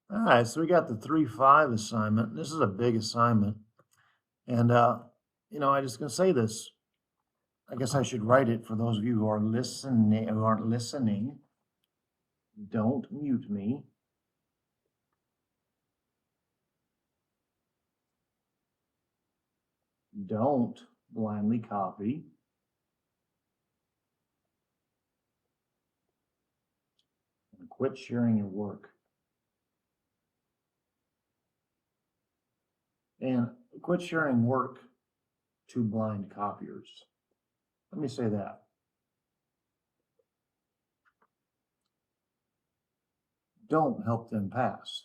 All right, so we got the 3-5 assignment. This is a big assignment. And, I just gonna say this. I guess I should write it for those of you who are listening, who aren't listening. Don't mute me. Don't blindly copy. And quit sharing your work. And quit sharing work to blind copiers. Let me say that. Don't help them pass.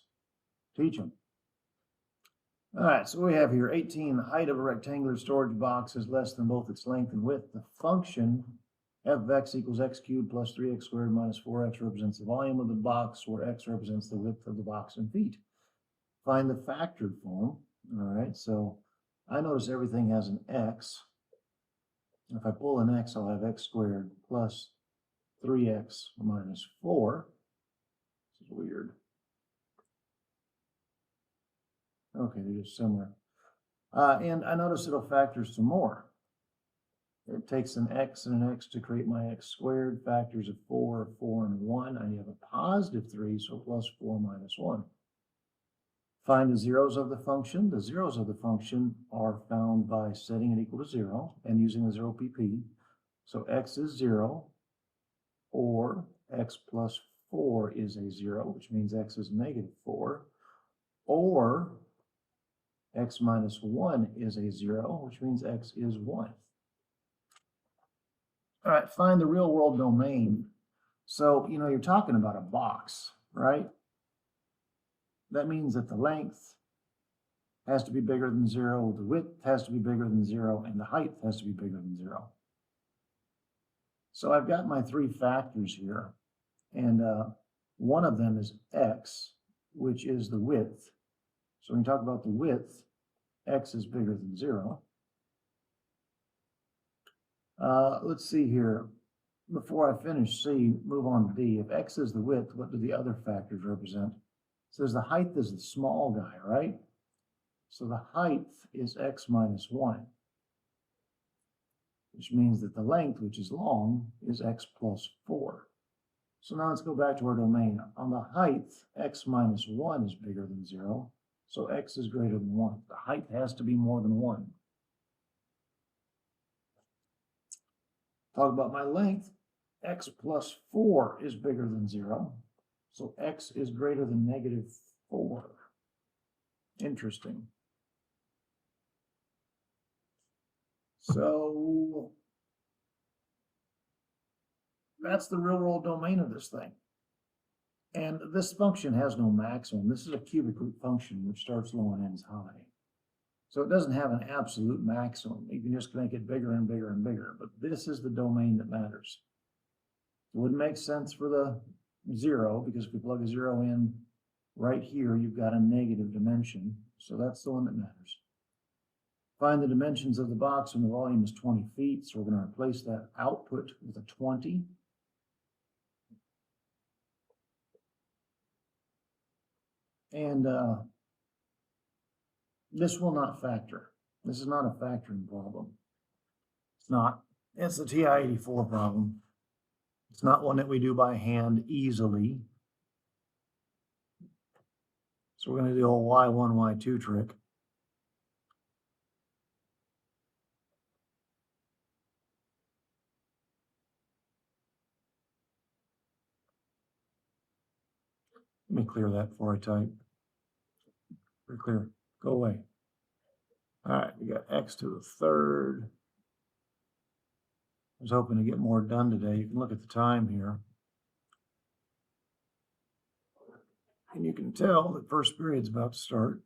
Teach them. All right, so we have here 18, the height of a rectangular storage box is less than both its length and width. The function f of x equals x cubed plus 3x squared minus 4x represents the volume of the box, where x represents the width of the box in feet. Find the factored form. All right, so I notice everything has an x. If I pull an x, I'll have x squared plus 3x minus 4. This is weird. Okay, they're just similar. And I notice it'll factor some more. It takes an x and an x to create my x squared. Factors of 4, 4, and 1. I have a positive 3, so plus 4 minus 1. Find the zeros of the function. The zeros of the function are found by setting it equal to 0 and using the 0 pp. So x is 0, or x plus 4 is a 0, which means x is negative 4, or x minus 1 is a 0, which means x is 1. All right, find the real world domain. So, you're talking about a box, right? That means that the length has to be bigger than 0, the width has to be bigger than 0, and the height has to be bigger than 0. So I've got my three factors here, and one of them is x, which is the width. So when you talk about the width, x is bigger than 0. Let's see here. Before I finish C, move on to D. If x is the width, what do the other factors represent? It says the height is the small guy, right? So the height is x minus 1, which means that the length, which is long, is x plus 4. So now let's go back to our domain. On the height, x minus 1 is bigger than 0, so x is greater than 1. The height has to be more than 1. Talk about my length. X plus 4 is bigger than 0, so x is greater than negative 4. Interesting. So that's the real world domain of this thing. And this function has no maximum. This is a cubic root function which starts low and ends high. So it doesn't have an absolute maximum. You can just make it bigger and bigger and bigger. But this is the domain that matters. It wouldn't make sense for the 0, because if we plug a 0 in right here, you've got a negative dimension. So that's the one that matters. Find the dimensions of the box when the volume is 20 feet. So we're going to replace that output with a 20. And this will not factor. This is not a factoring problem. It's not. It's the TI-84 problem. It's not one that we do by hand easily. So we're going to do the old Y1, Y2 trick. Let me clear that before I type. Pretty clear. Go away. All right, we got x to the third. I was hoping to get more done today. You can look at the time here. And you can tell that first period's about to start.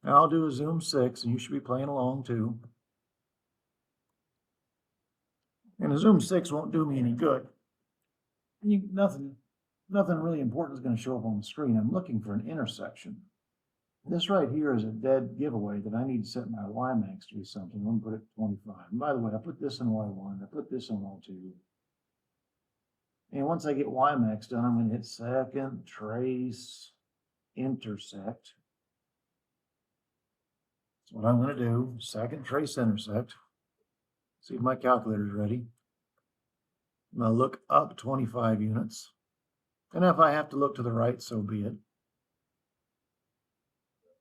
Now I'll do a Zoom 6, and you should be playing along too. And a Zoom 6 won't do me any good. Nothing really important is going to show up on the screen. I'm looking for an intersection. This right here is a dead giveaway that I need to set my Y max to be something. I'm going to put it 25. And by the way, I put this in Y1. I put this in Y2. And once I get y max done, I'm going to hit second, trace, intersect. That's what I'm going to do. Second, trace, intersect. See if my calculator's ready. I'm going to look up 25 units. And if I have to look to the right, so be it.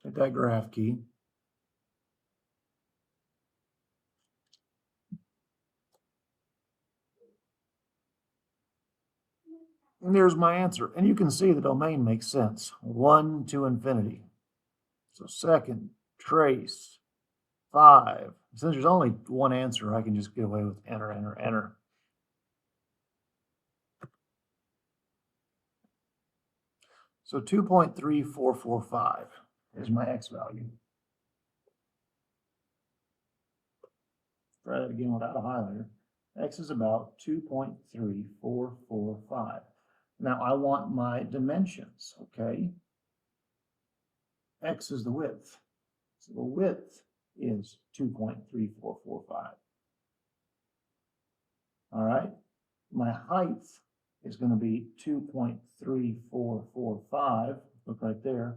Hit that graph key. And there's my answer. And you can see the domain makes sense. 1 to infinity. So second, trace, 5. Since there's only one answer, I can just get away with enter, enter, enter. So 2.3445 is my x value. Try that again without a highlighter. X is about 2.3445. Now I want my dimensions, okay? X is the width. So the width is 2.3445. All right? My height is going to be 2.3445, look right there,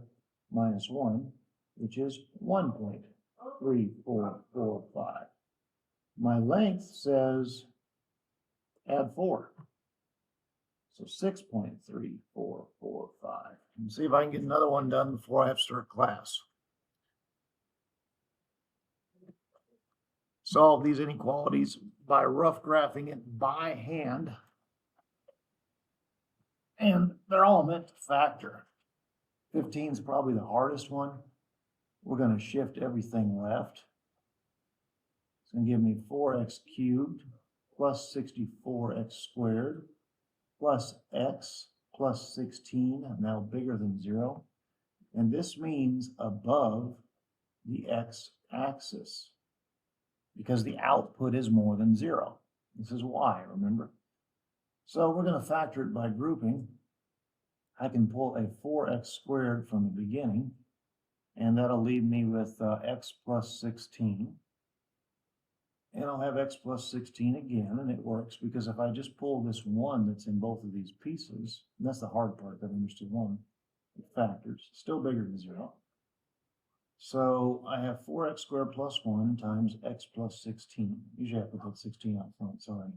minus 1, which is 1.3445. My length says add 4. So 6.3445. Let's see if I can get another one done before I have to start class. Solve these inequalities by rough graphing it by hand. And they're all meant to factor. 15 is probably the hardest one. We're going to shift everything left. It's going to give me 4x cubed plus 64x squared plus x plus 16, now bigger than 0. And this means above the x-axis because the output is more than 0. This is y, remember? So we're going to factor it by grouping. I can pull a 4x squared from the beginning, and that'll leave me with x plus 16. And I'll have x plus 16 again, and it works because if I just pull this 1 that's in both of these pieces, and that's the hard part, that understood 1, it factors, still bigger than 0. So I have 4x squared plus 1 times x plus 16. Usually I put that 16 out front, sorry.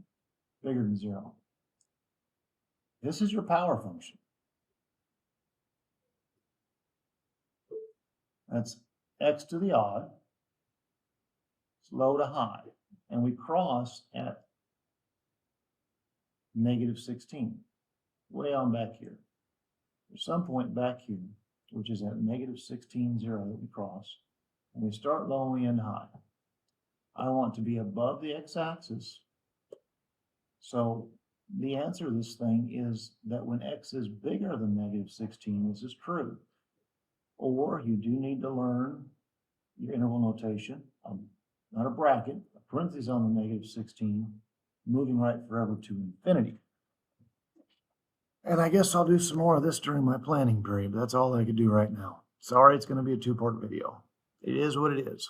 Bigger than 0. This is your power function. That's x to the odd. It's low to high. And we cross at negative 16, way on back here. There's some point back here, which is at negative 16, 0 that we cross. And we start low and we end high. I want to be above the x-axis. So the answer to this thing is that when x is bigger than negative 16, this is true. Or you do need to learn your interval notation, not a bracket, a parentheses on the negative 16, moving right forever to infinity. And I guess I'll do some more of this during my planning period, but that's all I could do right now. Sorry, it's going to be a 2-part video. It is what it is.